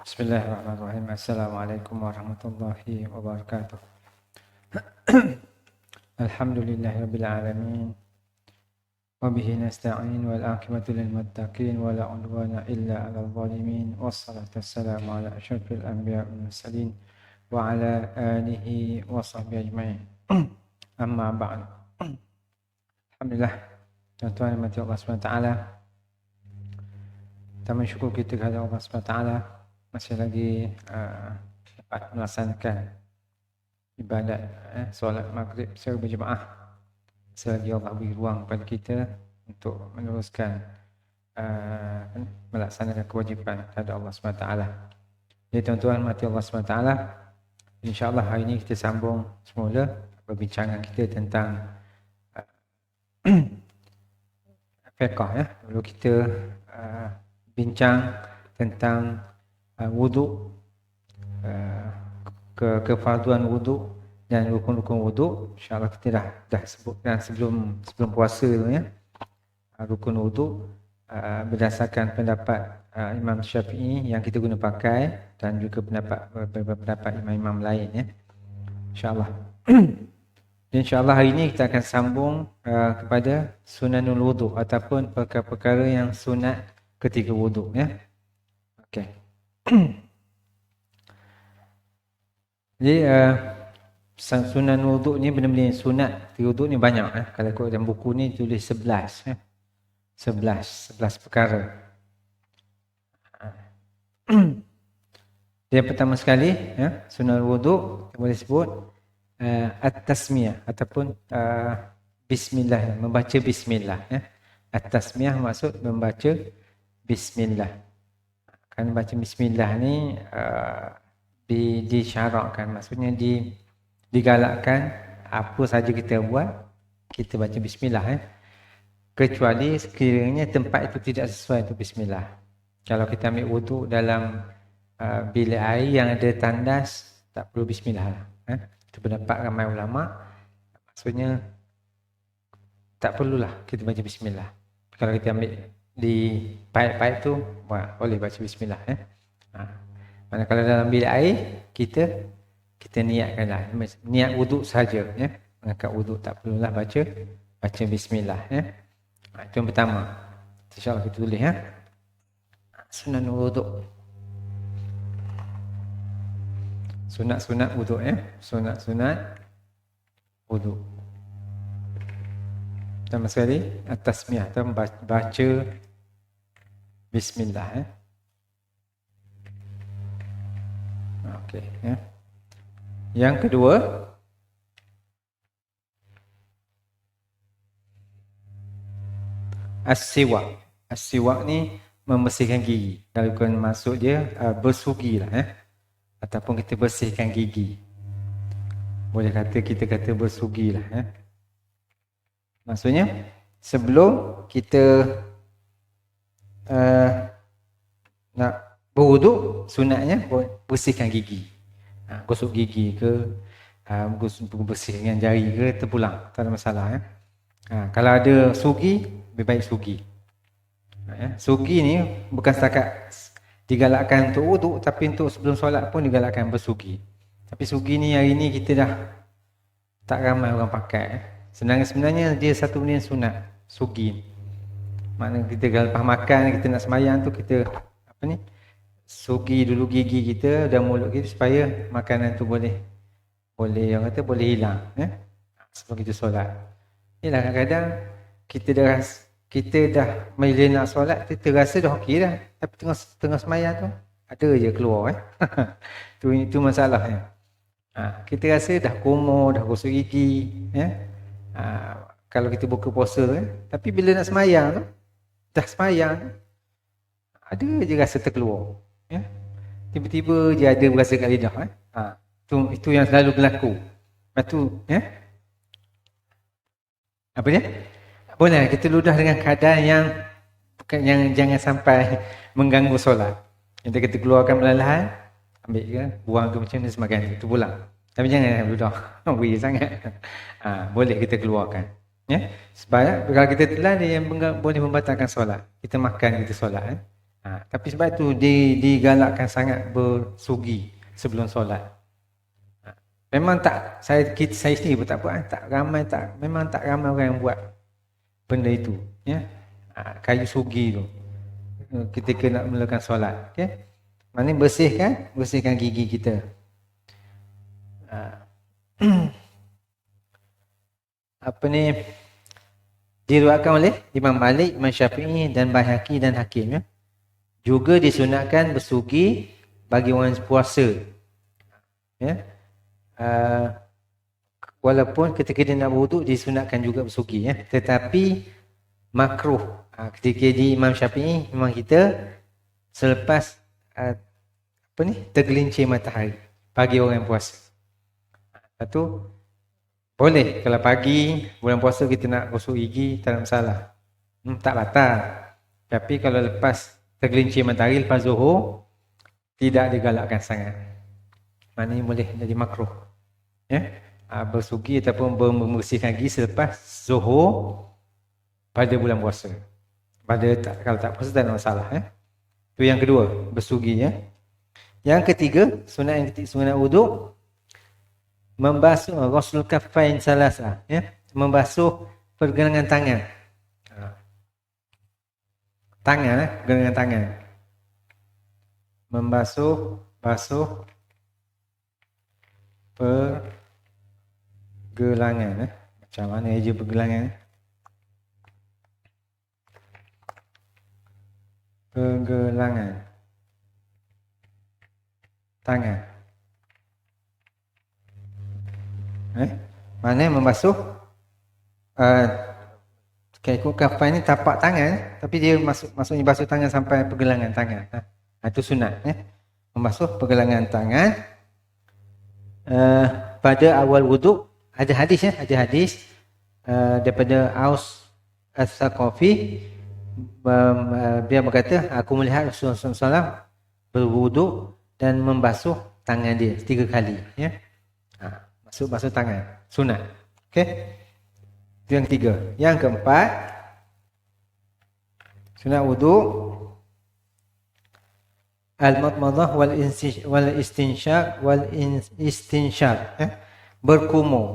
Bismillahirrahmanirrahim. Assalamualaikum warahmatullahi wabarakatuh. Alhamdulillahirabbil alamin. Wa bihi nasta'in wal 'aqibatu lil muttaqin wa la 'udwana illa 'alal zalimin. Wassalatu wassalamu ala asyrafil anbiya'i wal mursalin wa ala alihi wa sahbihi ajma'in. Amma ba'd. Alhamdulillah, tuan-tuan dan puan-puan Allah SWT. Kita bersyukur kita kepada Allah SWT masih lagi dapat melaksanakan ibadat solat maghrib secara berjemaah. Selagi Allah beri ruang kepada kita untuk meneruskan melaksanakan kewajipan kepada Allah SWT. Jadi tuan-tuan mati Allah SWT, insya-Allah hari ini kita sambung semula perbincangan kita tentang fiqh ya. Dulu kita bincang tentang wuduk, kefarduan wuduk dan rukun-rukun wuduk. InsyaAllah kita dah sebut dan sebelum puasa tu ya. Rukun wuduk berdasarkan pendapat Imam Syafi'i yang kita guna pakai dan juga pendapat imam-imam lain ya. InsyaAllah. InsyaAllah hari ini kita akan sambung kepada sunanul wuduk ataupun perkara-perkara yang sunat ketika wuduk ya. Okey. Jadi sunan wuduk ni benda-benda yang sunat ketika wuduk ni banyak ya. Kalau ikut dalam buku ni tulis 11 ya. 11 perkara. Yang pertama sekali ya, sunan wuduk kita boleh sebut at-tasmiyah ataupun bismillah, membaca bismillah ya. At-tasmiyah maksud membaca bismillah. Kan baca bismillah ni disyarakkan, maksudnya digalakkan apa saja kita buat kita baca bismillah ya. Kecuali sekiranya tempat itu tidak sesuai untuk bismillah. Kalau kita ambil wuduk dalam bilik air yang ada tandas, tak perlu bismillah lah ya. Itu pendapat ramai ulama, maksudnya tak perlulah kita baca bismillah. Kalau kita ambil di paip-paip tu boleh baca bismillah ya. Manakala dalam bilik air kita niatkanlah niat wuduk saja ya. Mengangkat wuduk tak perlulah baca bismillah ya. Itu yang pertama. Insya-Allah kita tulis ya. Sunan wuduk. Sunat-sunat wuduk ya. Sunat-sunat wuduk. Pertama sekali at-tasmiyah atau baca bismillah ya. Okey ya. Yang kedua as-siwak. As-siwak ni membersihkan gigi. Kalau bukan maksud dia bersugilah ya. Ataupun kita bersihkan gigi. Boleh kita kata bersugilah ya. Maksudnya sebelum kita nak berwuduk, sunatnya bersihkan gigi. Gosok gigi ke, bersih dengan jari ke, terpulang, tak ada masalah ya. Kalau ada sugi, lebih baik sugi. Sugi ni bukan setakat digalakkan untuk wuduk, tapi untuk sebelum solat pun digalakkan bersugi. Tapi sugi ni hari ni kita dah tak ramai orang pakai. Sebenarnya dia satu benda yang sunat, sugi. Maknanya kita kalau lepas makan, kita nak sembahyang tu kita sugi dulu gigi kita dan mulut kita supaya makanan tu boleh orang kata boleh hilang ya. Sebelum kita solat. Yalah kadang-kadang kita dah bila nak solat kita rasa dah okey dah, tapi tengah sembahyang tu ada je keluar itu masalahnya. Kita rasa dah kumur, dah gosok gigi, kalau kita buka puasa tapi bila nak semayang tu, dah semayang, ada je rasa terkeluar. Tiba-tiba je ada berasa kat lidah. Itu yang selalu berlaku. Lepas tu, apa dia? Boleh kita ludah dengan keadaan yang jangan sampai mengganggu solat. Kita keluarkan perlahan-lahan, ambil ke, buang ke macam ni sebagainya, itu pulang. Tapi jangan ludah, weird sangat. Boleh kita keluarkan. Sebab kalau kita telan, dia yang boleh membatalkan solat. Kita makan, kita solat. Tapi sebab itu digalakkan sangat bersugi sebelum solat. Memang tak, saya sendiri pun tak buat, memang tak ramai orang yang buat benda itu. Kayu sugi tu ketika nak melakukan solat. Maknanya bersihkan gigi kita. Apa ni, diriwayatkan oleh Imam Malik, Imam Syafi'i dan Baihaqi dan Hakim. Juga disunatkan bersugi bagi orang puasa. Walaupun ketika dia nak berwuduk disunatkan juga bersugi, tetapi makruh. Ketika di Imam Syafi'i memang kita selepas tergelincir matahari bagi orang yang puasa. Satu boleh kalau pagi bulan puasa kita nak gosok gigi, tak ada masalah, tak batal. Tapi kalau lepas tergelincir matahari, lepas zuhur, tidak digalakkan sangat. Maknanya boleh jadi makruh. Bersugi ataupun membersihkan gigi selepas zuhur pada bulan puasa. Kalau tak puasa tak ada masalah. Itu yang kedua, bersugi. Yang ketiga, sunat wuduk, membasuh ghusl kaffain salasa, membasuh pergelangan tangan. Pergelangan tangan. Basuh pergelangan. Macam mana je pergelangan? Pergelangan tangan. Mana membasuh ikut kafan ni tapak tangan, tapi dia maksudnya basuh tangan sampai pergelangan tangan. Itu sunat. Membasuh pergelangan tangan pada awal wuduk. Ada hadis daripada Aus As-Saqafi. Dia berkata, aku melihat Rasulullah SAW berwuduk dan membasuh tangan dia 3 kali. Basuh tangan, sunat. Itu yang ketiga. Yang keempat, sunat wuduk, al-madmadah wal istinsyaq berkumur.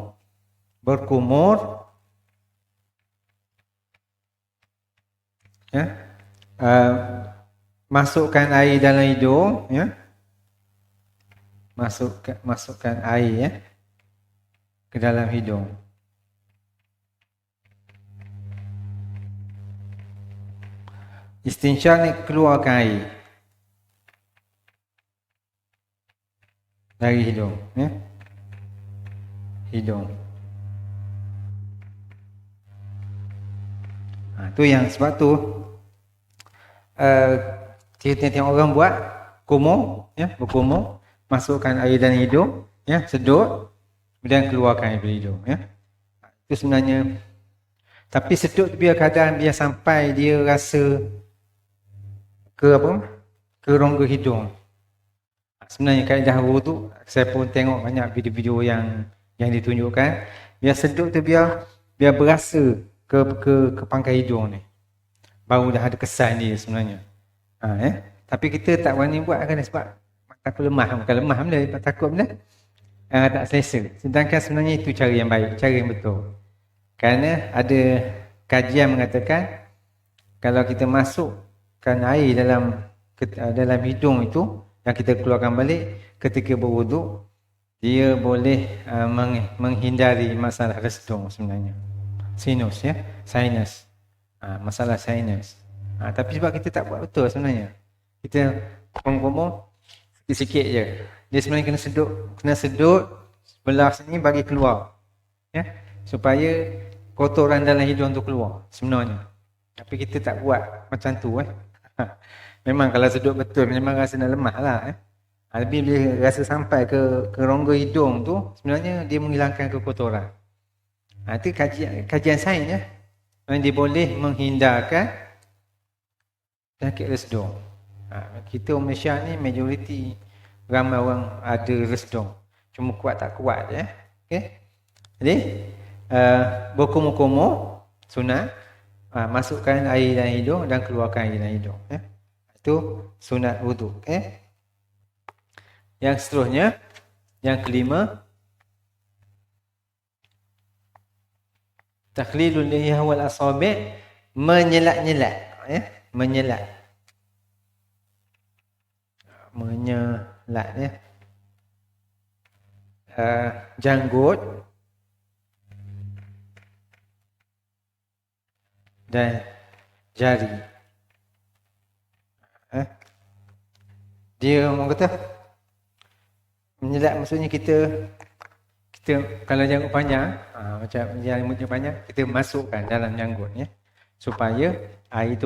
Masukkan air dalam hidung, masukkan air ke dalam hidung. Istinsyaq ni keluarkan air dari hidung, hidung. Tu yang sebab tu tengok orang buat kumur, berkumur, masukkan air dalam hidung, sedut, kemudian keluarkan air dari hidung. Itu sebenarnya, tapi sedut biar sampai dia rasa ke rongga hidung. Sebenarnya kaedah wuduk, saya pun tengok banyak video-video yang ditunjukkan, biar sedut tu biar berasa ke pangkai hidung ni, baru dah ada kesan dia sebenarnya. Tapi kita tak berani buat kan sebab takut lemah. Bukan lemah benda, takut benda tak selesa. Sedangkan sebenarnya itu cara yang baik, cara yang betul. Kerana ada kajian mengatakan kalau kita masukkan air dalam hidung itu yang kita keluarkan balik ketika berwuduk, dia boleh menghindari masalah resedung sebenarnya. Sinus, sinus. Masalah sinus. Tapi sebab kita tak buat betul sebenarnya. Kita kumur, Sikit je. Dia sebenarnya kena sedut sebelah sini bagi keluar. Ya. Supaya kotoran dalam hidung tu keluar sebenarnya. Tapi kita tak buat macam tu Memang kalau sedut betul memang rasa nak lemah lah Lebih bila rasa sampai ke rongga hidung tu sebenarnya dia menghilangkan kekotoran. Itu kajian sains dia boleh menghindarkan penyakit resdung. Kita orang Malaysia ni majoriti ramai orang ada resdung. Cuma kuat tak kuat je. Okay? Jadi berkumur-kumur sunat, masukkan air dalam hidung dan keluarkan air dalam hidung. Itu sunat wuduk. Okay? Yang seterusnya, yang kelima, takhlilul lihiyah wal asabi', menyelat-nyelat. Menyelat janggut dan jari. Dia orang kata menyelat maksudnya kita kalau janggut panjang, macam janggut panjang, kita masukkan dalam janggut supaya air itu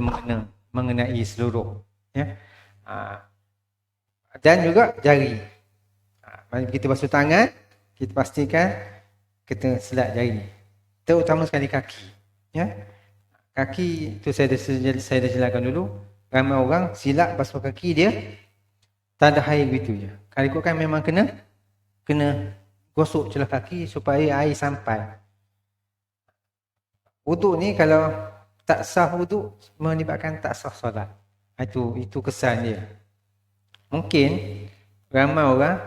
mengenai seluruh dan juga jari. Mari kita basuh tangan, kita pastikan kita selat jari, terutama sekali kaki. Kaki tu saya dah jelaskan dulu. Ramai orang silap basuh kaki dia tak ada air begitu je. Kalau ikutkan memang kena gosok celah kaki supaya air sampai. Wuduk ni kalau tak sah wuduk menyebabkan tak sah solat. Itu kesan dia. Mungkin ramai orang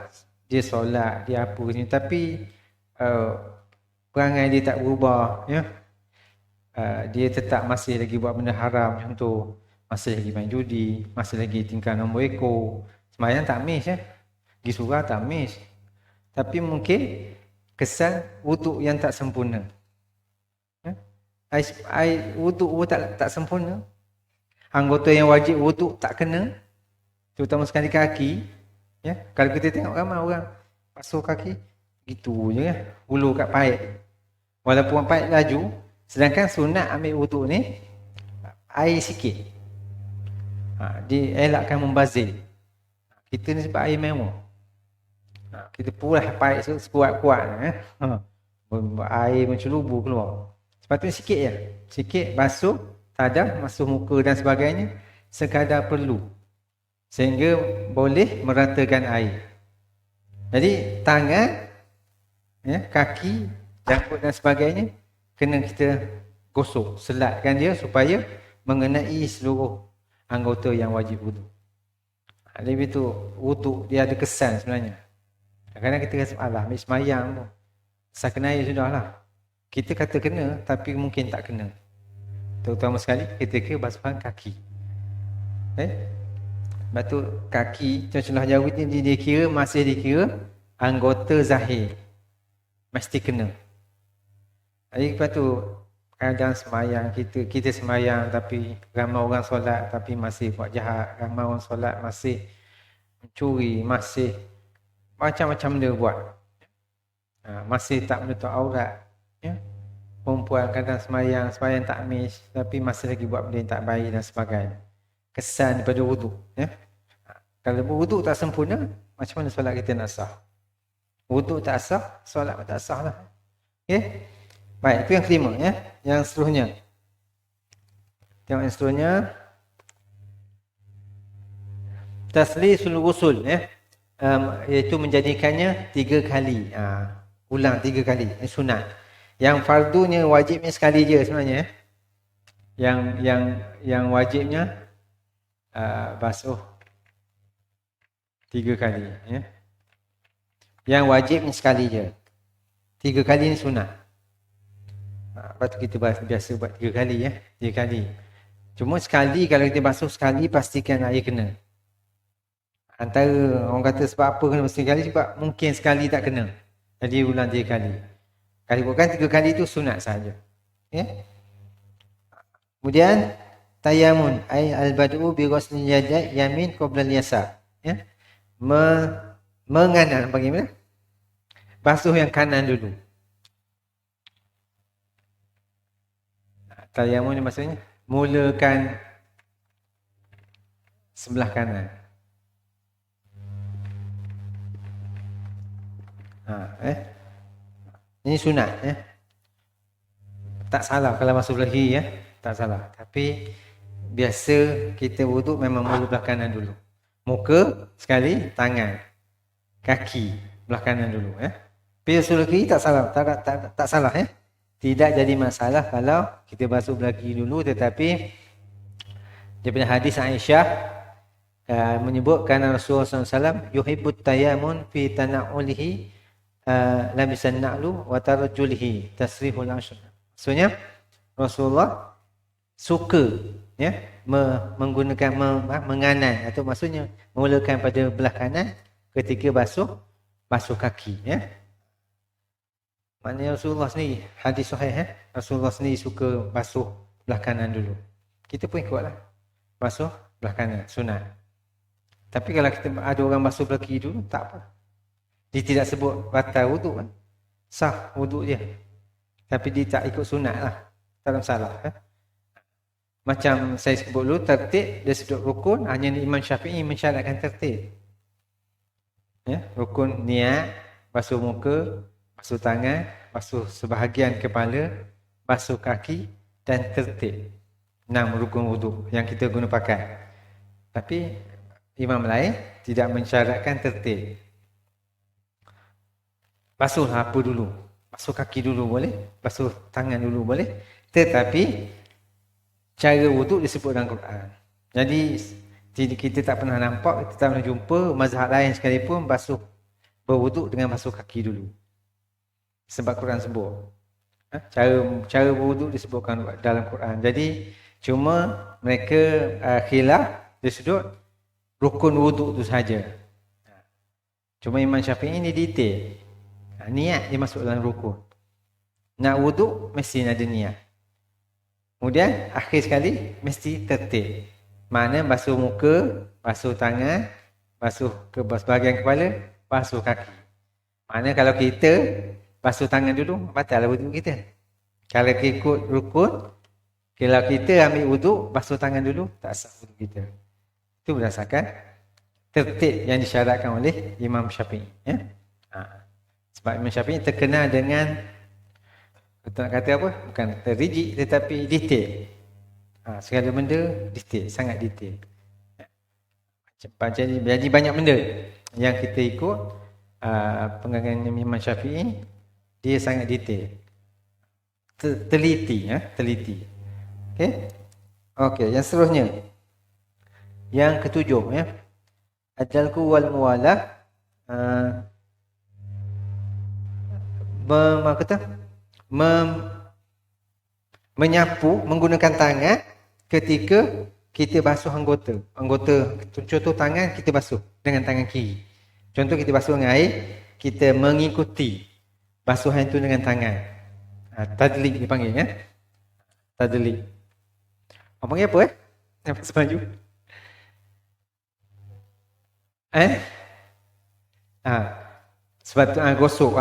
dia solat, dia apa ni, tapi perangai dia tak berubah, dia tetap masih lagi buat benda haram macam tu, masih lagi main judi, masih lagi tingkah nombor ekor, sembahyang tak miss pergi surau tak miss, tapi mungkin kesan wuduk yang tak sempurna. Air wuduk tak sempurna, anggota yang wajib wuduk tak kena, terutama sekali kaki. Kalau kita tengok ramai orang basuh kaki gitu je hulu kat paip, walaupun paip laju, sedangkan sunat ambil wuduk ni air sikit. Dia elakkan membazir. Kita ni sebab air mewah, kita pulah paip sekuat-kuat air mencelubu keluar. Sepatutnya sikit je, sikit basuh tadah, basuh muka dan sebagainya sekadar perlu, sehingga boleh meratakan air. Jadi tangan, kaki, janggut dan sebagainya kena kita gosok, selatkan dia supaya mengenai seluruh anggota yang wajib wuduk. Lebih tu wuduk dia ada kesan sebenarnya. Kadang-kadang kita rasa alah ambil semayang tu, asal kena air sudahlah. Kita kata kena tapi mungkin tak kena, terutama sekali ketika basuhan kaki. Sebab tu kaki celah jauh ni masih dikira anggota zahir, mesti kena. Jadi lepas tu kadang semayang kita semayang tapi ramai orang solat tapi masih buat jahat, ramai orang solat masih mencuri, masih macam-macam dia buat, masih tak menutup aurat. Perempuan kadang semayang tak miss tapi masih lagi buat benda yang tak baik dan sebagainya. Kesan daripada wuduk. Kalau wuduk tak sempurna, macam mana solat kita nak sah? Wuduk tak sah, solat tak sah lah. Okay? Baik, itu yang kelima. Yang seterusnya, tengok yang seterusnya, taslisul ghusl, iaitu menjadikannya 3 kali, ulang 3 kali, sunat. Yang fardunya wajibnya sekali je sebenarnya. Yang wajibnya basuh 3 kali. Yang wajibnya sekali je. 3 kali ni sunat. Lepas tu kita biasa buat 3 kali 3 kali. Cuma sekali, kalau kita basuh sekali, pastikan air kena. Antara orang kata sebab apa kena sekali, sebab mungkin sekali tak kena, jadi ulang 3 kali. Kalau bukan 3 kali itu sunat saja. Kemudian tayamun ay al-bad'u bi ghusli yamin qabla al-yasar. menganan, bagaimana? Basuh yang kanan dulu. Tayammum ni maksudnya mulakan sebelah kanan. Ini sunat Tak salah kalau masuk belah kiri tak salah. Tapi biasa kita wuduk memang mula belah kanan dulu. Muka sekali, tangan, kaki belah kanan dulu Tapi sebelah kiri tak salah, tak salah Tidak jadi masalah kalau kita basuh belah kiri dulu, tetapi daripada hadis Aisyah menyebutkan Rasulullah SAW yuhibbut tayamun fi tana'ulihi labisan na'lu wa tarjulihi tasrihul ashr. Maksudnya Rasulullah suka menggunakan menganan, atau maksudnya mulakan pada belah kanan ketika basuh kaki Maknanya Rasulullah sendiri, hadis sahih Rasulullah sendiri suka basuh belah kanan dulu. Kita pun ikutlah basuh belah kanan, sunat. Tapi kalau kita ada orang basuh belah kiri dulu, tak apa. Dia tidak sebut batal wuduk sah wuduk dia. Tapi dia tak ikut sunat lah. Tak ada masalah Macam saya sebut dulu, tertib dia sebut rukun, hanya Imam Syafi'i mensyaratkan tertib rukun niat, basuh muka, basuh tangan, basuh sebahagian kepala, basuh kaki dan tertib. 6 rukun wuduk yang kita guna pakai. Tapi imam lain tidak mensyaratkan tertib. Basuh apa dulu? Basuh kaki dulu boleh, basuh tangan dulu boleh. Tetapi cara wuduk disebut dalam Quran. Jadi kita tak pernah nampak, kita tak pernah jumpa mazhab lain sekalipun basuh berwuduk dengan basuh kaki dulu. Sebab Quran sebut. Cara berwuduk disebutkan dalam Quran. Jadi cuma mereka khilaf dia sudut rukun wuduk tu saja. Cuma Imam Syafi'i ni detail. Niat dia masuk dalam rukun. Nak wuduk mesti ada niat. Kemudian akhir sekali mesti tertib. Mana basuh muka, basuh tangan, basuh ke bahagian kepala, basuh kaki. Mana kalau kita basuh tangan dulu, batal lah wuduk kita. Kalau ikut rukun, kalau kita ambil wuduk, basuh tangan dulu, tak sah wuduk kita. Itu berdasarkan tertib yang disyaratkan oleh Imam Syafi'i. Sebab Imam Syafi'i terkenal dengan, kita nak kata apa? Bukan rigid tetapi detail. Segala benda detail, sangat detail. Jadi banyak benda yang kita ikut penggalan Imam Syafi'i, dia sangat detail. Teliti. Okey, yang seterusnya. Yang ketujuh Adalku wal muwalah menyapu menggunakan tangan ketika kita basuh anggota. Contoh tangan kita basuh dengan tangan kiri. Contoh kita basuh dengan air, kita mengikuti basuhan itu dengan tangan. Tadlik dipanggil Tadlik. Orang panggil apa Nampak sebaju? Sebab tu gosok.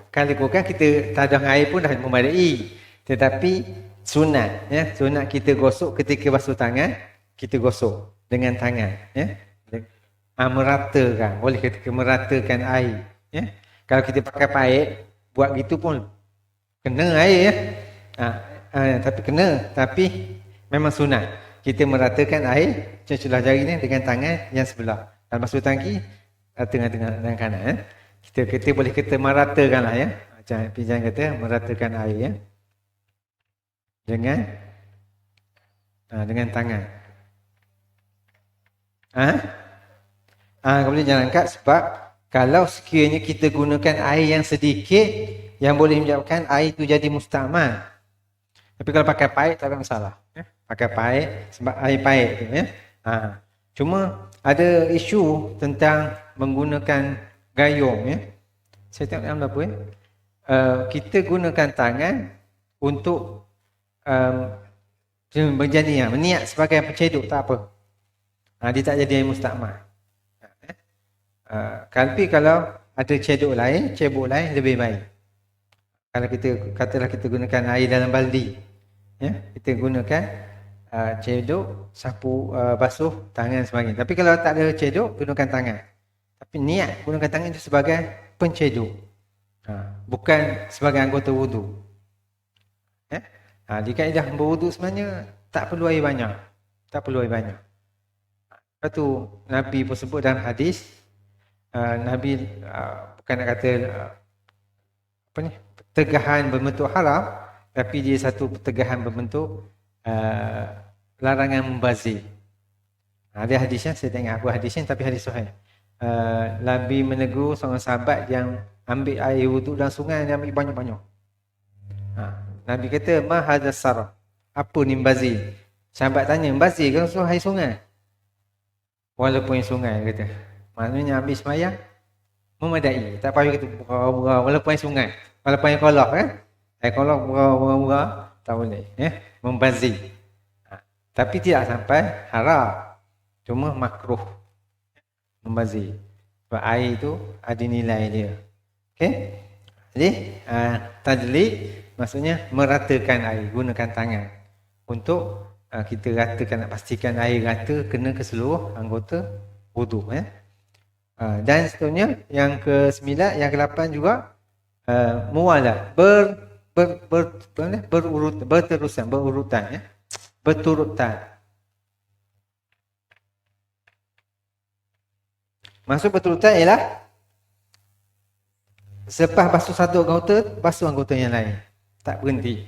Kalau kan kita tadah air pun dah memadai. Tetapi sunat sunat kita gosok ketika basuh tangan, kita gosok dengan tangan meratakan. Boleh ketika meratakan air Kalau kita pakai paip buat gitu pun kena air tapi memang sunat kita meratakan air celah jari ni dengan tangan yang sebelah. Kalau basuh tangan tengah-tengah dan kanan kita boleh kita meratakan lah jangan kata meratakan air dengan tangan. Kemudian jangan angkat sebab kalau sekiranya kita gunakan air yang sedikit yang boleh menyebabkan air itu jadi mustakmal. Tapi kalau pakai paip tak ada masalah. Pakai paip sebab air paip tu Cuma ada isu tentang menggunakan gayung Saya tengok dalam apa kita gunakan tangan untuk berjanji meniat sebagai penceduk tak apa. Dia tak jadi air mustakmal. Tapi kalau ada cebok lain lebih baik. Kalau kita katalah kita gunakan air dalam baldi, ya, kita gunakan cedok, sapu basuh tangan sebagainya. Tapi kalau tak ada cedok, gunakan tangan. Tapi niat gunakan tangan itu sebagai pencedok, bukan sebagai anggota wudu. Ya? Di kaedah berwudu sebenarnya tak perlu air banyak. Tak perlu air banyak. Lepas tu Nabi pun sebut dalam hadis, Nabi bukan nak kata tegahan berbentuk haram, tapi dia satu tegahan berbentuk larangan membazir. Ada hadisnya, saya tak ingat apa hadisnya, tapi hadis sahih. Nabi menegur seorang sahabat yang ambil air wuduk dalam sungai, dia ambil banyak-banyak. Nabi kata, ma hadha sarf, apa ni membazir? Sahabat tanya, membazir kan air sungai? Walaupun yang sungai, kata. Maknanya ambil semayang memadai, tak payah kita berah-berah walaupun air sungai, walaupun air kolah kan, air kolah berah-berah tak boleh, membazir. Tapi tidak sampai haram, cuma makruh membazir. Sebab air itu ada nilai dia. Okey, jadi tadlik maksudnya meratakan air, gunakan tangan untuk kita ratakan, nak pastikan air rata kena ke seluruh anggota wudu. Dan seterusnya yang ke-9, yang ke-8 juga muwalah, berurutan. Berturutan. Maksud berturutan ialah selepas basuh satu anggota, basuh anggota yang lain. Tak berhenti.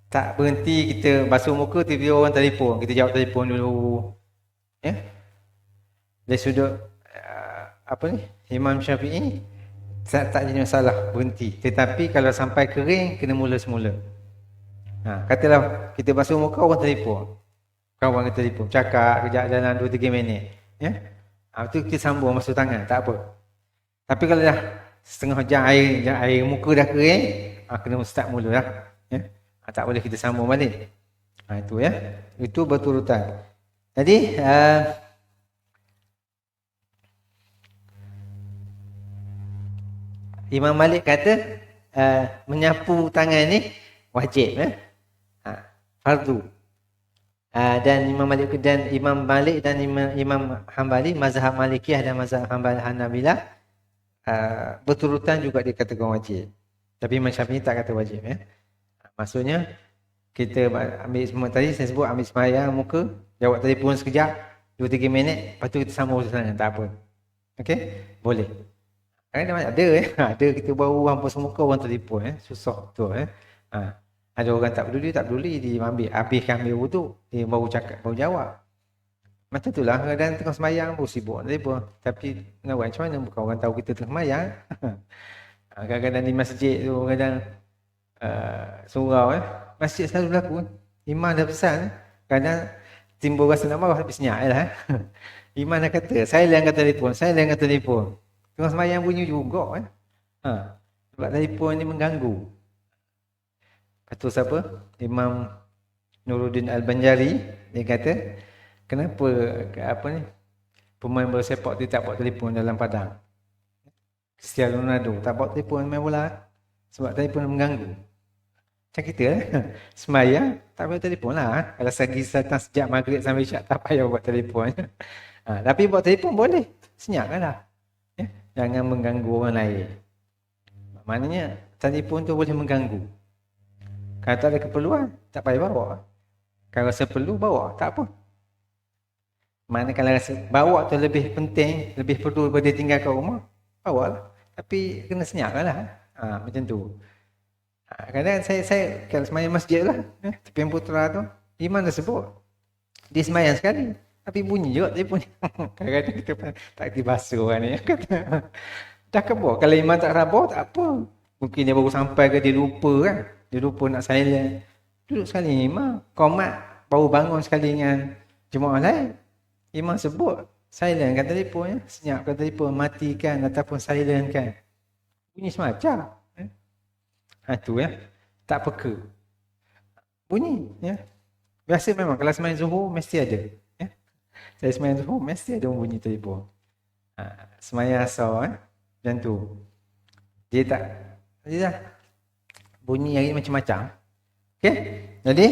Tak berhenti kita basuh muka, tiba-tiba orang telefon, kita jawab telefon dulu. Dari sudut Imam Syafi'i tak jadi masalah berhenti. Tetapi kalau sampai kering, kena mula semula. Katalah kita basuh muka, orang telefon. Kawan kita telefon, cakap kejap dalam 2-3 minit. Itu kita sambung basuh tangan, tak apa. Tapi kalau dah setengah jam air muka dah kering, kena start mula lah. Tak boleh kita sambung balik. Itu itu berturutan. Jadi Imam Malik kata menyapu tangan ni wajib, fardu. Dan Imam Malik dan Imam Hambali, mazhab Malikiyah dan mazhab Hanabilah, berturutan juga dikatakan wajib. Tapi Imam Syafi'i tak kata wajib. Maksudnya kita ambil semua tadi saya sebut, ambil sembahyang muka, jawab telefon sekejap, 2-3 minit, lepas tu kita sambung sana, tak apa. Okey? Boleh. Kadang-kadang ada kita baru hampa semuka orang telefon, susah betul. Ada orang tak peduli, dia ambil wuduk, dia baru cakap, baru jawab. Macam itulah, kadang tengah sembahyang baru sibuk telefon. Tapi nak buat macam mana, bukan orang tahu kita tengah sembahyang. Kadang-kadang di masjid tu, kadang surau, masjid selalu berlaku. Imam dah pesan, kadang timbul rasa nak marah, tapi senyap je lah. Imam dah kata, saya yang kata telefon. Tengah sembahyang bunyi juga. Sebab telefon ni mengganggu. Kata siapa? Imam Nuruddin Al-Banjari, dia kata, kenapa pemain bola sepak tu tak bawa telefon dalam padang? Cristiano Ronaldo tak bawa telefon main bola sebab telefon mengganggu. Macam kita sembahyang tak bawa telefon lah. Kalau datang sejak maghrib sampai isyak, tak payah buat telefon. Tapi buat telefon boleh, senyapkan lah. Jangan mengganggu orang lain. Maknanya telefon tu boleh mengganggu. Kalau tak ada keperluan, tak payah bawa. Kalau rasa perlu, bawa, tak apa. Mana kalau rasa bawa tu lebih penting, lebih perlu daripada tinggal kat rumah, bawa lah. Tapi kena senyapkan lah. Macam tu. Kadang saya kalau semayang masjid lah, tepian Putra tu, imam dah sebut, dia semayang sekali, tapi bunyi juga telefon. Kadang-kadang kita tak dibasuh kan ni. Dah kebor, kalau imam tak rabah, tak apa. Mungkin dia baru sampai ke, dia lupa kan. Dia lupa nak silent. Duduk sekali imam, qomat baru bangun sekali dengan jemaah lain. Imam sebut, silentkan telefon, senyapkan telefon, matikan ataupun silentkan. Bunyi semacam. Itu tak peka. Bunyi. Biasa memang kalau semayang zuhur mesti ada. Saya semayang zuhur mesti ada bunyi telefon. Semaya asar macam tu. Dia tak, dia dah bunyi hari macam-macam. Okey. Jadi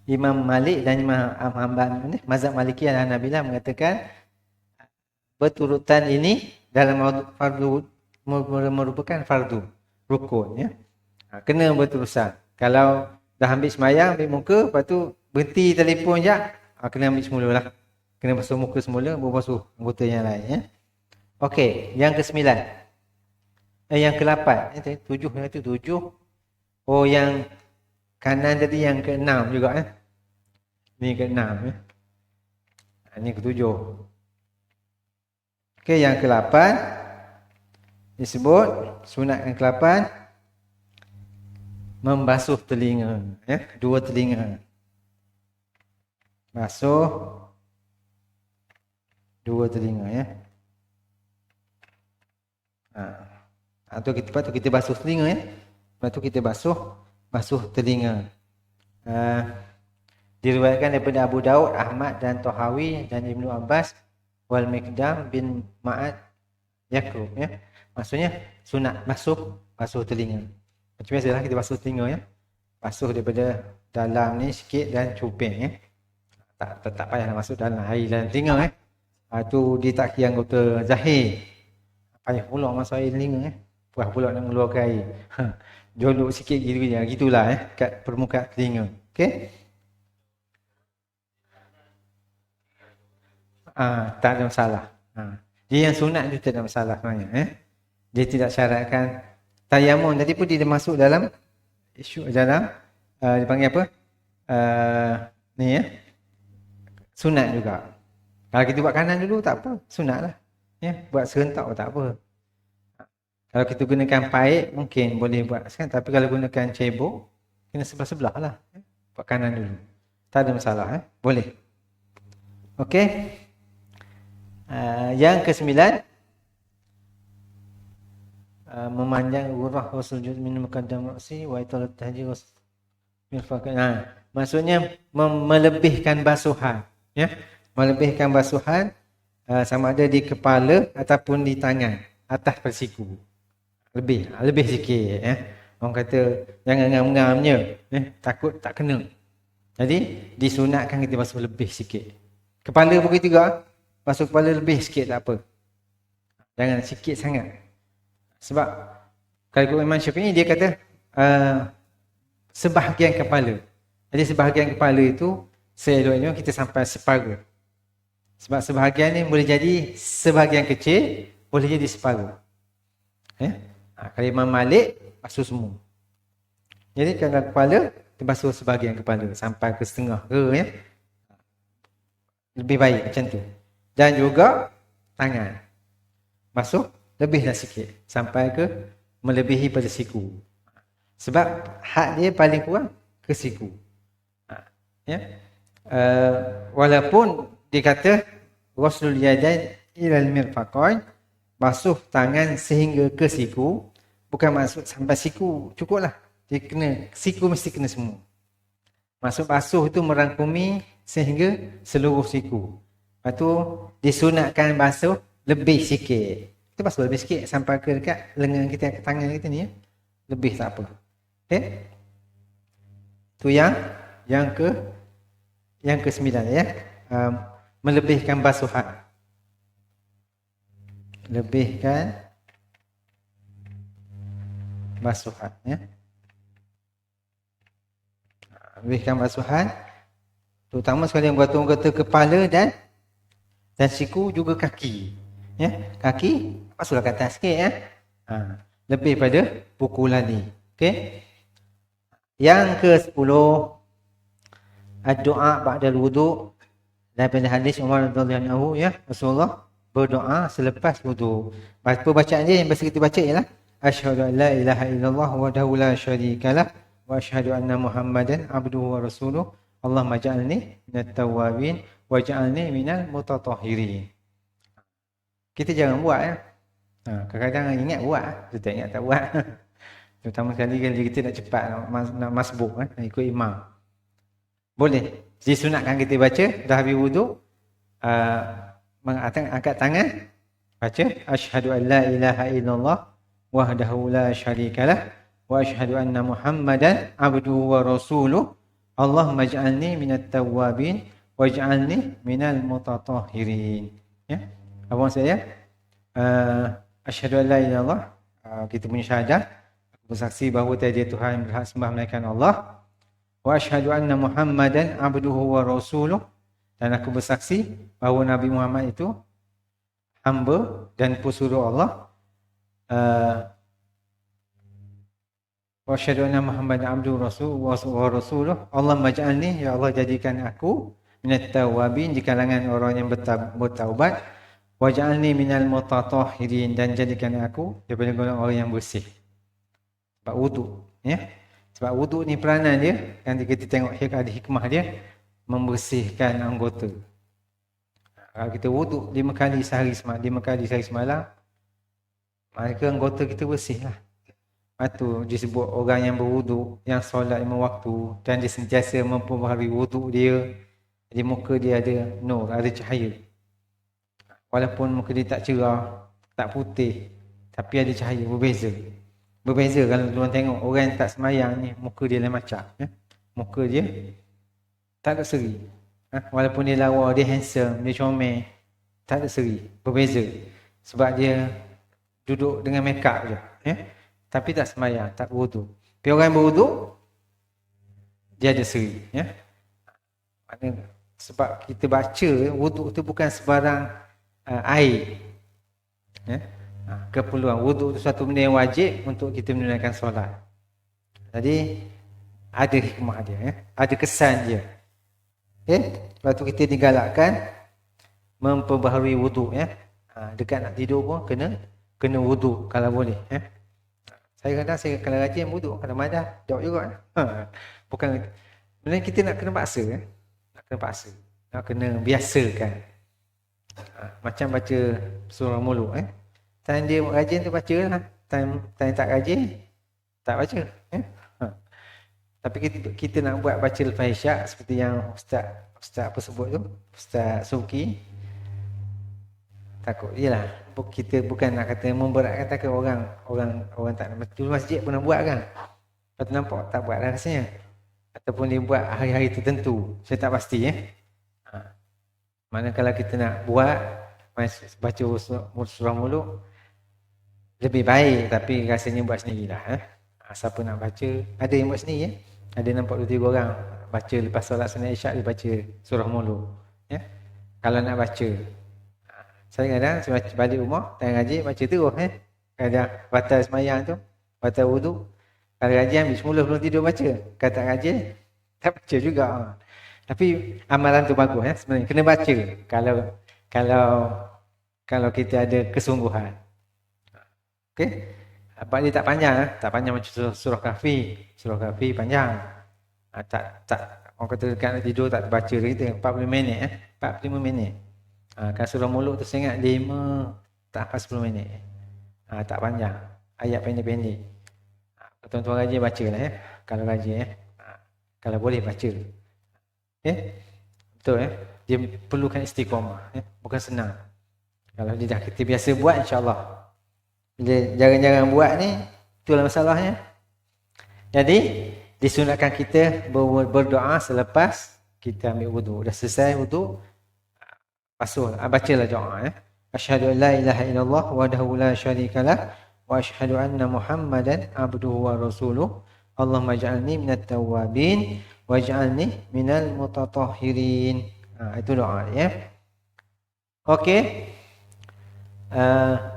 Imam Malik dan Imam Hanbal ni, mazhab Maliki dan Hanabilah mengatakan berturutan ini dalam fardu merupakan fardu rukun, ya. Kena berterusan. Kalau dah ambil semayang, ambil muka, lepas tu berhenti telefon je, kena ambil semula lah. Kena basuh muka semula, baru basuh anggota yang lain, ya. Okey, yang ke-9. Yang ke-8. 7, yang itu 7. Oh, yang kanan tadi yang ke-6 juga, ya. Ni ke-6, ya. Ini ke-7. Okey, yang ke-8 disebut sunat yang ke-8 membasuh telinga, ya, dua telinga. Basuh dua telinga, ya. Lepas tu kita basuh telinga, ya. Lepas tu kita basuh telinga. Diriwayatkan daripada Abu Daud, Ahmad dan Tahawi dan Ibnu Abbas wal Miqdam bin Ma'ad Yakrub, ya. Maksudnya sunat basuh telinga. Macam biasalah kita basuh telinga, ya. Basuh daripada dalam ni sikit dan cuping, ya. Tak payahlah masuk dalam air dalam telinga, ya. Tu dia tak kira anggota zahir. Payah pula masuk air telinga, ya. Puas pula nak mengeluarkan air. Jolok sikit gitu je, gitulah, ya, kat permukaan telinga. Okey. Tak ada masalah. Dia yang sunat tu tak ada masalah sebenarnya, ya. Dia tidak syaratkan tayammum tadi pun dia masuk dalam isu dalam dipanggil apa? Ni, ya. Sunat juga. Kalau kita buat kanan dulu tak apa, sunatlah. Ya, buat serentak pun tak apa. Kalau kita gunakan paip mungkin boleh buat sekarang, tapi kalau gunakan cebok kena sebelah-sebelah lah, ya. Buat kanan dulu. Tak ada masalah, ya. Boleh. Okey. Yang ke-9 memanjang urah wa sujud min muqaddam ra'si wa italat tahjir mirfaqan. Maksudnya melebihkan basuhan, ya. Melebihkan basuhan sama ada di kepala ataupun di tangan atas persiku. Lebih sikit, ya. Orang kata jangan ngam-ngamnya, ya, takut tak kena. Jadi disunatkan kita basuh lebih sikit. Kepala pun begitu juga. Basuh kepala lebih sikit tak apa. Jangan sikit sangat. Sebab kalau ikut Imam Syafi'i dia kata sebahagian kepala. Jadi sebahagian kepala itu seelok-elok kita sampai separuh. Sebab sebahagian ni boleh jadi sebahagian kecil, boleh jadi separuh. Kalau Imam Malik basuh semua. Jadi kalau kepala kita basuh sebahagian kepala sampai ke setengah ke, ya. Lebih baik macam tu. Dan juga tangan. Basuh lebihlah sikit sampai ke melebihi pada siku. Sebab had dia paling kurang ke siku. Ya. Walaupun dikata ghuslul yadain ilal mirfaqain, basuh tangan sehingga ke siku, bukan maksud sampai siku cukuplah. Dia kena siku, mesti kena semua. Maksud basuh itu merangkumi sehingga seluruh siku. Lepas tu disunatkan basuh lebih sikit. Kita basuh lebih sikit sampai ke dekat lengan kita, ke tangan kita ni, ya. Lebih tak apa. Okey. Tu yang ke-9, ya. Melebihkan basuhan. Lebihkan basuhan, ya. Lebihkan basuhan, terutama sekali yang anggota kepala dan siku, juga kaki, ya. Kaki basuhlah kat atas sikit, ya. Lebih pada pukulan ni. Okey. Yang ke-10 ad-du'a ba'dal wudu'. Daripada hadis Umar radhiyallahu anhu, ya, Rasulullah berdoa selepas wudu. Bacaan dia yang biasa kita baca ialah asyhadu an la ilaha illallah wahdahu la syarikalah wa asyhadu anna Muhammadan abduhu wa rasuluh. Allahumma ja'alni minat tawwabin wa ja'alni minal mutatahhirin. Kita jangan buat, ya. Kadang-kadang ingat buat, kita tak ingat tak buat. Terutama sekali kalau kita nak cepat nak masbuk, nak ikut imam. Boleh disunatkan kita baca dah habis wudu, angkat tangan, baca asyhadu an la ilaha illallah wahdahu la syarikalah wa asyhadu anna Muhammadan abduhu wa rasuluh. Allahumma ij'alni minat tawwabin waj'alni minal mutatahhirin. Ya. Apa maksudnya? Asyhadu an la ilaha illallah, kita punya syahadah, aku bersaksi bahawa tiada Tuhan yang berhak sembah melainkan Allah. Wa asyhadu anna Muhammadan abduhu wa rasuluh, dan aku bersaksi bahawa Nabi Muhammad itu hamba dan pesuruh Allah. Wa asyhadu anna Muhammadan abduhu wa rasuluh. Allahumma ij'alni, ya Allah jadikan aku minat tawwabin, di kalangan orang yang bertaubat, waj'alni minal mutatahhirin, dan jadikan aku daripada golongan orang yang bersih. Sebab wuduk, ya. Sebab wuduk ni peranan dia, yang kita tengok ada hikmah dia, membersihkan anggota. Kalau kita wuduk 5 kali sehari semalam, maka anggota kita bersih lah. Lepas tu disebut orang yang berwuduk, yang solat 5 waktu, dan dia sentiasa memperbaharui wuduk dia. Jadi muka dia ada nur, ada cahaya. Walaupun muka dia tak cerah, tak putih, tapi ada cahaya, berbeza. Berbeza kalau tuan tengok orang yang tak semayang ni, muka dia lain macam. Ya? Muka dia tak ada seri. Walaupun dia lawa, dia handsome, dia comel, tak ada seri, berbeza. Sebab dia duduk dengan make up je. Ya? Tapi tak semayang, tak berwuduk. Tapi orang yang berwuduk, dia ada seri. Ya? Sebab kita baca, wuduk tu bukan sebarang air. Ya? Keperluan wuduk itu satu benda yang wajib untuk kita menunaikan solat. Jadi ada hikmah dia, ya? Ada kesan dia. Okay? Lepas tu kita digalakkan memperbaharui wuduk, ya. Dekat nak tidur pun kena wuduk kalau boleh, ya. Saya kalau rajin wuduk, kalau madah jauh juga. Bukan sebenarnya kita nak kena paksa, ya. Nak kena paksa. Nak kena biasakan. Macam baca surah Muluk, time dia rajin tu baca lah. Time tak rajin, tak baca. Tapi kita nak buat baca lepas isyak seperti yang Ustaz apa sebut tu, Ustaz Suki. Takut jelah. Kita bukan nak kata memberatkan, takut orang tak nak betul masjid pun nak buat kan. Lepas tu nampak tak buat dah rasanya. Ataupun dia buat hari-hari tertentu. Saya tak pasti, ya. Mana kalau kita nak buat baca surah Muluk, lebih baik, tapi rasanya buat sendirilah. Siapa nak baca, ada yang buat sendiri, ya. Ada nampak 2-3 orang baca lepas solat sunat isyak, dia baca surah Muluk, ya. Kalau nak baca, saya kadang saya balik rumah, tengah ngaji baca terus, kadang batal semayang tu, batal wuduk. Kalau ngaji ambil semula belum tidur baca. Kalau tak ngaji, tak baca juga. Tapi amalan tu bagus, sebenarnya kena baca kalau kita ada kesungguhan. Okey. Sebab dia tak panjang, tak panjang macam surah Kahfi. Surah Kahfi panjang. Tak orang kata dekat nak tidur tak terbaca kita 40 minit, 45 minit. Kalau surah Muluk tu saya ingat 5 tak hafal 10 minit. Tak panjang. Ayat pendek-pendek. Tuan-tuan rajin bacalah, ya. Kalau rajin, ya. Kalau boleh baca. Okay? Betul, ya. Dia perlukan istiqamah, ya. Bukan senang. Kalau dia dah kita biasa buat, insya-Allah. Bila jarang-jarang buat ni, itulah masalahnya. Jadi disunatkan kita berdoa selepas kita ambil wuduk. Dah selesai wuduk, bacalah doa, ya. Asyhadu an la ilaha illallah wahdahu la syarikalah wa asyhadu anna Muhammadan abduhu wa rasuluh. Allahumma ij'alni minat tawwabin waj'alni minal mutatahhirin. Itu doa, ya. Okey.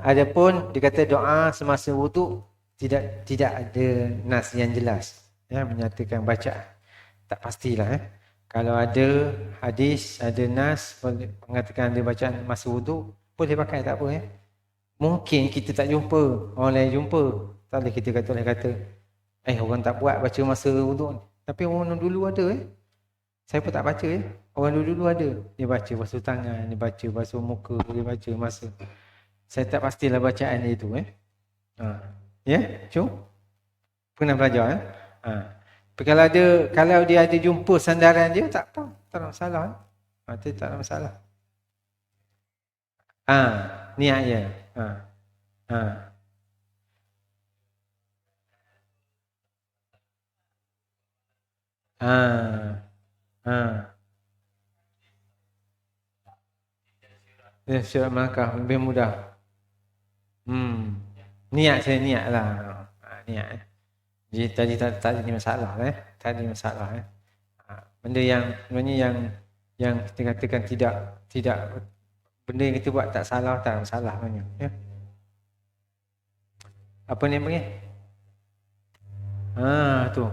Adapun dikata doa semasa wuduk tidak ada nas yang jelas, ya, menyatakan bacaan. Tak pastilah, ya. Kalau ada hadis, ada nas mengatakan ada bacaan masa wuduk, boleh pakai, tak apa, ya. Mungkin kita tak jumpa, orang lain jumpa, tak boleh kita kata orang tak buat baca masa wuduk. Tapi orang dulu ada, ya. Saya pun tak baca, ya. Orang dulu ada. Dia baca basuh tangan, dia baca basuh muka, dia baca masa. Saya tak pastilah bacaan dia itu, ya. Ya, cuma pernah belajar, ya. Tapi kalau dia ada jumpa sandaran dia, tak apa, tak ada masalah. Tak ada masalah. Niat je. Ha. Ha. Ha. Ha. Surat Melangkah lebih mudah. Niat saya niat lah. Niat. Jadi tadi tak ada masalah tak ada masalah Benda yang sebenarnya yang kita katakan tidak benda yang kita buat tak salah tak masalah sebenarnya ya. Apa ni panggil? Tu.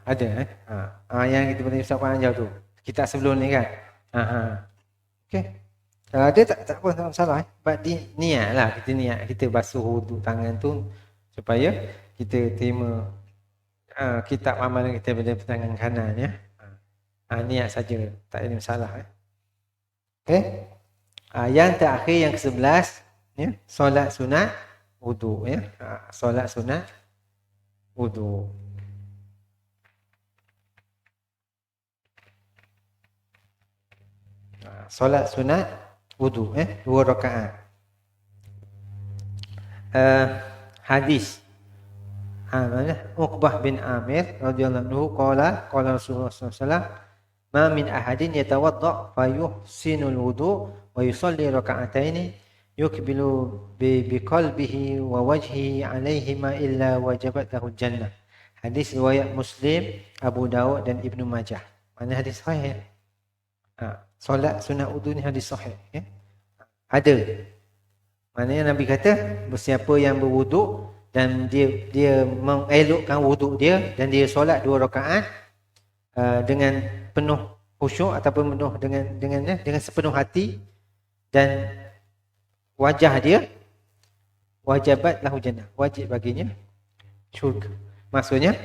Ada yang kita boleh Ustaz Puan ajar tu. Kita sebelum ni kan. Okey. Kalau ada tak apa tak masalah Sebab niat lah kita niat kita basuh wuduk tangan tu supaya kita terima kitab amalan kita pada tangan kanan ya. Niat saja tak ada masalah Okey. Yang terakhir yang ke-11 ya, solat sunat wuduk ya. Solat sunat wuduk. Solat sunat wuduk 2 rakaat. Hadis Uqbah bin Amir radhiyallahu anhu qala Rasulullah sallallahu alaihi wasallam ma min ahadin yatawadda fa yuhsinul wudu wa yusalli raka'ataini yukbilu bi qalbihi wa wajhihi alaihima illa wajabat lahu jannah. Hadis riwayat Muslim, Abu Daud dan Ibnu Majah. Mana hadis sahih? Solat sunat wudu ni hadis sahih ya. Ada. Maknanya Nabi kata siapa yang berwuduk dan dia mengelokkan wuduk dia dan dia solat 2 rakaat dengan penuh khusyuk ataupun penuh dengan sepenuh hati dan wajah dia wajabat lahu jannah, wajib baginya syurga. Maksudnya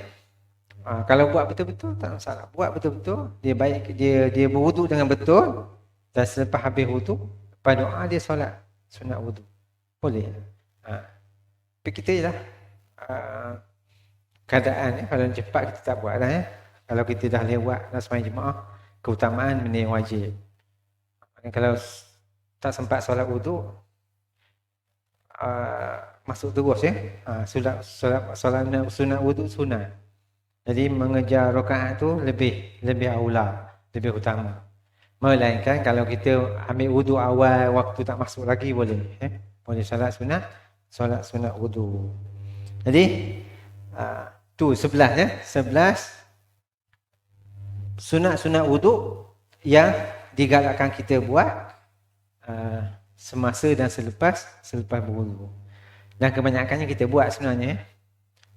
kalau buat betul-betul tak masalah. Buat betul-betul, dia baik dia berwuduk dengan betul dan selepas habis wuduk, lepas doa dia solat sunat wuduk. Boleh. Tapi kita je lah keadaan kalau cepat kita tak buat lah Kalau kita dah lewat dah sembahyang jemaah, keutamaan benda yang wajib. Kalau tak sempat solat wuduk, masuk terus ya. Solat sunat wuduk sunat. Jadi mengejar rakaat tu lebih aula, lebih utama. Melainkan kalau kita ambil wuduk awal waktu tak masuk lagi boleh boleh solat sunat wuduk. Jadi tu 11 11 sunat wuduk yang digalakkan kita buat semasa dan selepas berwuduk. Dan kebanyakannya kita buat sebenarnya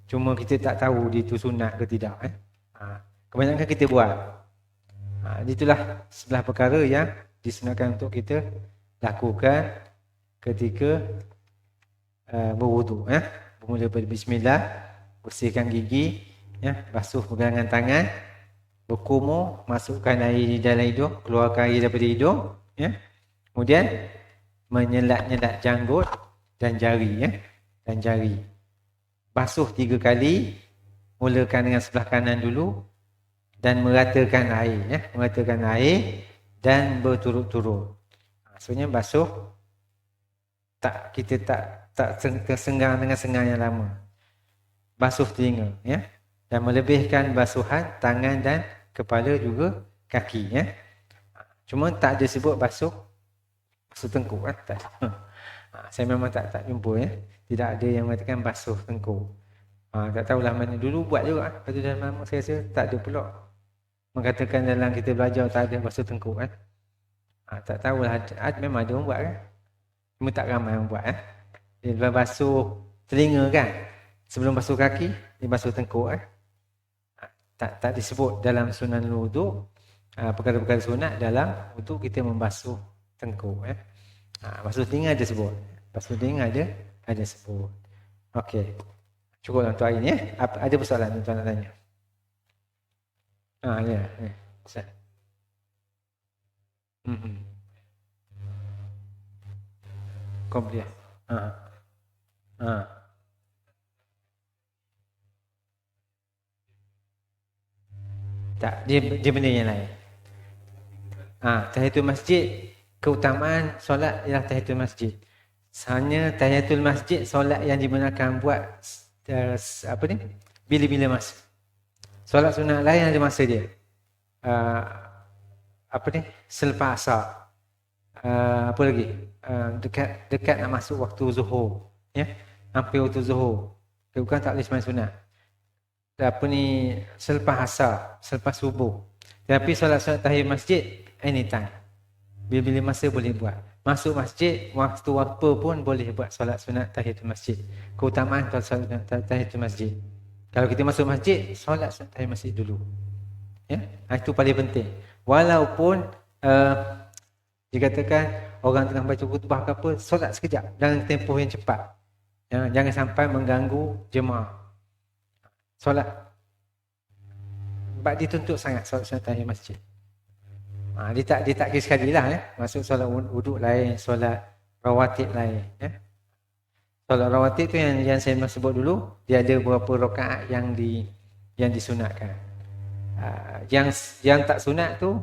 cuma kita tak tahu dia tu sunat ke tidak kebanyakan kita buat. Itulah 11 perkara yang disunatkan untuk kita lakukan ketika berwuduk bermula pada bismillah, bersihkan gigi basuh pegangan tangan, berkumur, masukkan air di dalam hidung, keluarkan air daripada hidung kemudian menyelat-nyelat janggut dan jari basuh 3 kali, mulakan dengan sebelah kanan dulu dan meratakan air dan berturut-turut. Maksudnya basuh kita tak tersenggang dengan sengang yang lama. Basuh telinga dan melebihkan basuhan tangan dan kepala juga kaki Cuma tak ada sebut basuh tengkuk tak. Saya memang tak jumpa Tidak ada yang mengatakan basuh tengkuk. Tak tahulah mana dulu buat juga. Lepas tu dalam lama saya rasa tak ada pula mengatakan dalam kita belajar tak ada basuh tengkuk tak tahulah memang ada orang buat cuma tak ramai orang buat dia basuh telinga kan sebelum basuh kaki dia basuh tengkuk tak disebut dalam sunan wuduk perkara-perkara sunat dalam wuduk kita membasuh tengkuk basuh telinga ada sebut basuh telinga ada sebut. Okey, cukuplah untuk hari ni ada persoalan tuan nak tanya? Ya. Ustaz. Komplian. Tak, dia benda yang lain. Tahiyatul masjid, keutamaan solat ialah tahiyatul masjid. Hanya tahiyatul masjid solat yang dibenarkan buat bila-bila masa. Solat sunat lain ada masa dia. Selepas asar. Apa lagi? Dekat nak masuk waktu zuhur. Ya, hampir waktu zuhur. Bukan tak boleh sembahyang sunat. Selepas asar, selepas subuh. Tapi solat tahiyat masjid anytime. Bila-bila masa boleh buat. Masuk masjid, waktu apa pun boleh buat solat sunat tahiyatul masjid. Keutamaan solat sunat tahiyatul masjid. Kalau kita masuk masjid, solat sunat tahiyatul masjid dulu. Ya, itu paling penting. Walaupun dikatakan orang tengah baca khutbah ke apa, solat sekejap dalam tempoh yang cepat. Ya, jangan sampai mengganggu jemaah. Solat. Sebab dituntut sangat solat sunat tahiyatul masjid. Dia tak kira sekali lah. Masuk solat wuduk lain, solat rawatib lain. Solat rawatib tu yang saya sebut dulu, dia ada beberapa rakaat yang disunatkan. Yang tak sunat tu,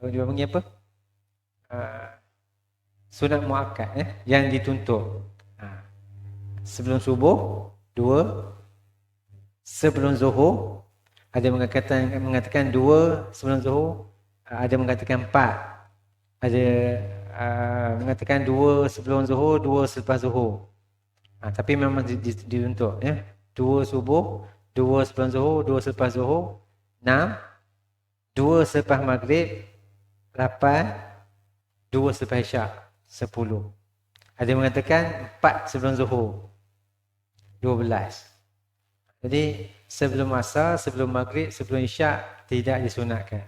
dia panggil apa? Sunat muakkad, yang dituntut. Sebelum subuh 2, sebelum zuhur, ada mengatakan 2 sebelum zuhur, ada mengatakan 4, ada mengatakan 2 sebelum zuhur, 2 selepas zuhur. Tapi memang dituntut, 2 subuh, 2 sebelum zuhur, 2 selepas zuhur, 6, 2 selepas maghrib, 8, 2 selepas isyak, 10. Ada mengatakan 4 sebelum zuhur, 12. Jadi sebelum asar, sebelum maghrib, sebelum isyak tidak disunatkan.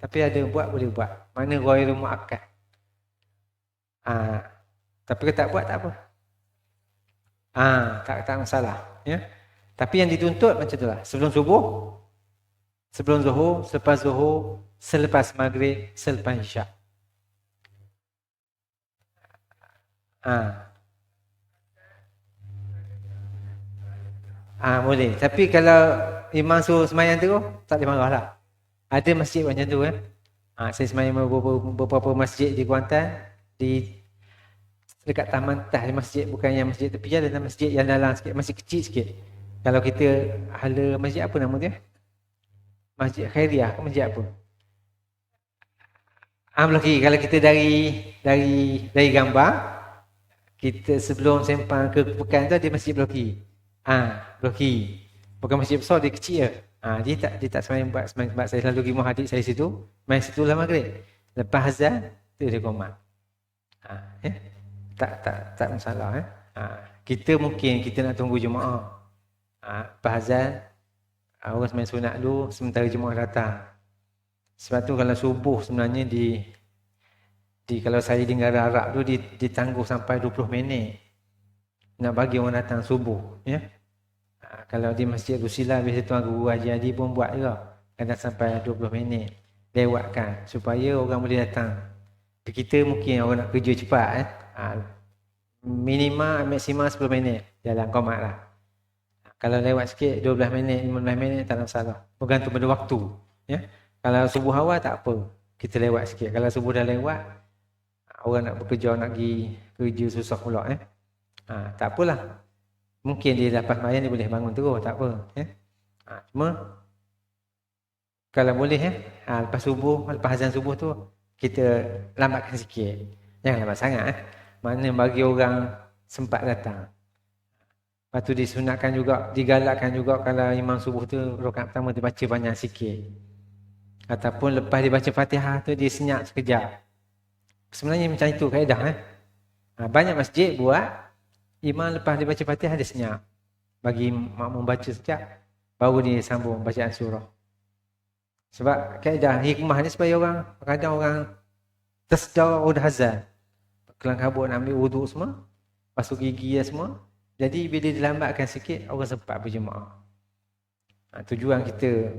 Tapi ada buat, boleh buat. Mana ghairu muakkad. Tapi kalau tak buat tak apa. Tak masalah, Tapi yang dituntut macam itulah. Sebelum subuh, sebelum zuhur, selepas zuhur, selepas maghrib, selepas isyak. Boleh. Tapi kalau imam suruh sembahyang tu, tak boleh marah lah. Ada masjid macam tu, saya sembahyang beberapa masjid di Kuantan, dekat Taman Tah masjid, bukan yang masjid tepi jalan, masjid yang dalam sikit, masih kecil sikit. Kalau kita hala masjid apa nama dia? Masjid Khairiah ke masjid apa? Blok kiri. Kalau kita dari gambar, kita sebelum sempang ke Pekan tu ada masjid blok kiri. Blok kiri. Bukan masjid besar, dia kecil je. Dia tak sembahyang buat sebab saya selalu pergi muhadib saya situ, main situ lah maghrib. Lepas azan tu dia qomat. Tak masalah. Kita mungkin kita nak tunggu jemaah. Lepas azan orang sembahyang sunat dulu sementara jemaah datang. Sebab tu kalau subuh sebenarnya kalau saya di negara Arab tu ditangguh sampai 20 minit nak bagi orang datang subuh, Kalau di Masjid Rusila biasa Tuan Guru Haji Adi pun buat juga. Kadang sampai 20 minit lewatkan supaya orang boleh datang. Kita mungkin orang nak kerja cepat, maksimal 10 minit jalan qomat lah. Kalau lewat sikit 12 minit, 15 minit tak ada masalah. Bergantung pada waktu, Kalau subuh awal tak apa, kita lewat sikit. Kalau subuh dah lewat, orang nak bekerja, nak pergi kerja susah pula, tak apalah. Mungkin dia lepas sembahyang dia boleh bangun terus, tak apa. Cuma kalau boleh, lepas subuh, lepas azan subuh tu kita lambatkan sikit. Jangan lambat sangat, Mana bagi orang sempat datang. Lepas tu disunatkan juga, digalakkan juga kalau imam subuh tu rakaat pertama dia baca banyak sikit. Ataupun lepas dia baca Fatihah tu dia senyap sekejap. Sebenarnya macam itu kaedah. Banyak masjid buat imam lepas dia baca Fatihah dia senyap. Bagi makmum baca sekejap, baru dia sambung bacaan surah. Sebab kaedah hikmah ni supaya orang, kadang orang tersedar dah azan. Kelang kabut nak ambil wuduk semua, basuh gigi semua. Jadi bila dilambatkan sikit, orang sempat berjemaah. Tujuan kita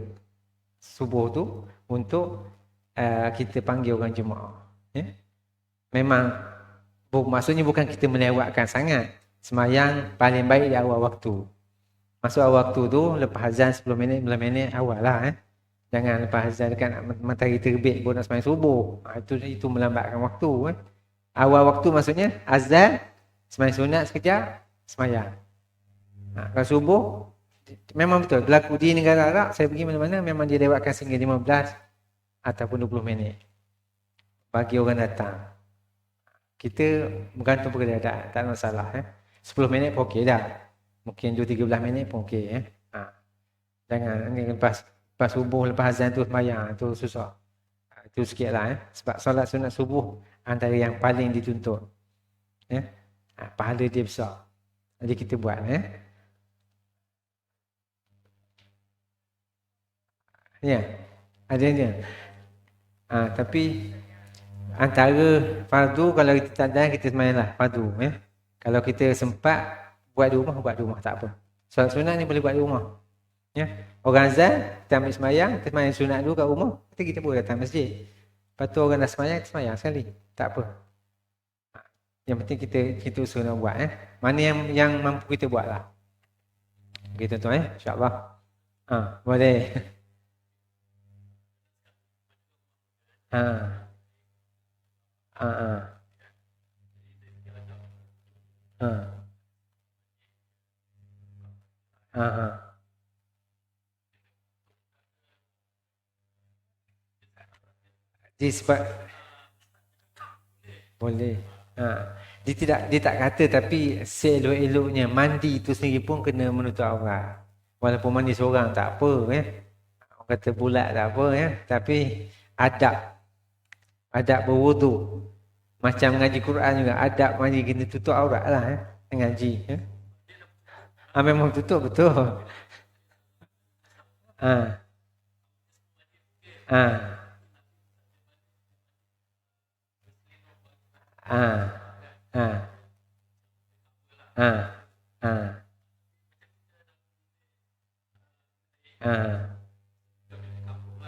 subuh tu untuk kita panggil orang jemaah. Memang maksudnya bukan kita melewatkan sangat. Semayang paling baik di awal waktu. Masuk awal waktu tu, lepas azan 10 minit, 15 minit awal lah. Jangan lepas azan dekat matahari terbit pun nak semayang subuh. Itu melambatkan waktu. Awal waktu maksudnya azan, semayang sunat sekejap, semayang. Kalau subuh, memang betul. Berlaku di negara Arab, saya pergi mana-mana, memang dia lewatkan sehingga 15 ataupun 20 minit. Bagi orang datang. Kita bergantung pada keadaan, tak ada masalah. 10 minit pun okey dah. Mungkin 2-13 minit pun okey. Jangan lepas subuh, lepas azan tu semayang, tu susah. Itu sikit lah. Sebab solat sunat subuh antara yang paling dituntut. Pahala dia besar. Jadi kita buat. Ya, adanya. Tapi antara fardu, kalau kita tak ada, kita semayanglah fardu. Kalau kita sempat buat di rumah, tak apa. Solat sunat ni boleh buat di rumah. Orang azan, kita ambil semayang, kita semayang sunat dulu kat rumah, kita boleh datang masjid. Lepas tu orang dah semayang, kita semayang sekali. Tak apa. Yang penting kita usaha nak buat. Mana yang mampu kita buat lah. Begitu tu insyaAllah. Boleh. Jadi sebab boleh. Dia tak kata, tapi seelok-eloknya mandi tu sendiri pun kena menutup aurat. Walaupun mandi seorang tak apa. Orang kata bulat tak apa. Tapi adab berwuduk. Macam mengaji Quran juga. Adab mandi kena tutup aurat lah. Mengaji. Memang tutup betul.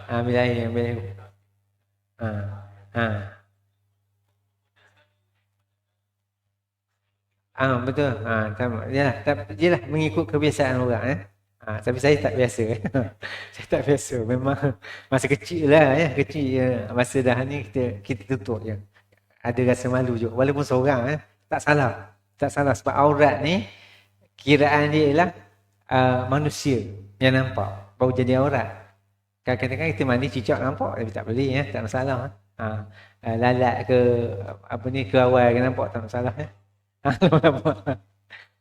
Bila air. Betul. Yalah, mengikut kebiasaan orang. Tapi saya tak biasa. Saya tak biasa. Memang masa kecil lah. Kecil. Masa dah ni kita tutup je. Ada rasa malu juga. Walaupun seorang. Tak salah. Tak salah. Sebab aurat ni, kiraan dia ialah manusia yang nampak. Baru jadi aurat. Kadang-kadang kita mandi cicak nampak. Tapi tak boleh. Tak masalah. Lalat ke, ke awal ke nampak. Tak masalah.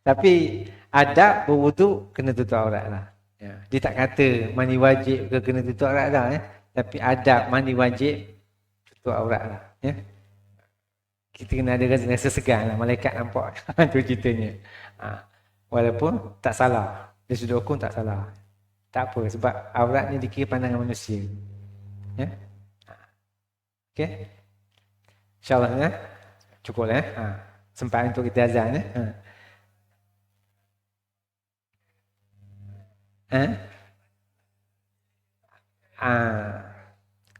Tapi adab berwuduk kena tutup aurat lah. Dia tak kata mandi wajib ke kena tutup aurat lah. Tapi adab mandi wajib tutup aurat lah. Kita kena ada rasa segan lah. Malaikat nampak. Itu ceritanya. Walaupun tak salah. Dari sudut hukum tak salah. Tak apa. Sebab aurat ni dikira pandangan manusia. Okay. InsyaAllah cukup lah. Sempat untuk kita azan.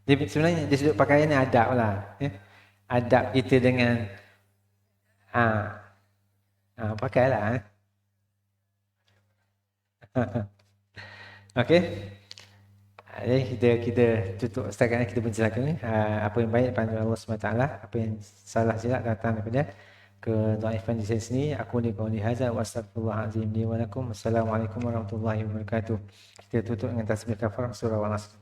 Sebenarnya di sudut pakaian ni adab lah. Adab kita dengan pakailah. Okey. Kita tutup setakat ni, kita bincangkan ni. Apa yang baik daripada Allah SWT, apa yang salah silap datang daripada kedhaifan di sini. Aku ni qauli hadza wa astaghfirullahalazim li wa lakum. Assalamualaikum warahmatullahi wabarakatuh. Kita tutup dengan tasbih kafarah surah Al-Asr.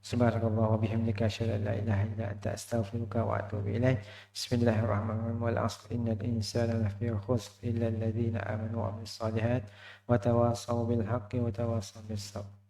Subhanallah wa bihamdika asyhadu an la ilaha illa anta astaghfiruka wa atubu ilaik. Bismillahirrahmanirrahim. Wal 'asr innal insana lafi khusr illa alladhina amanu wa amilus solihat wa tawassaw bil haqqi wa tawassaw bis sabr.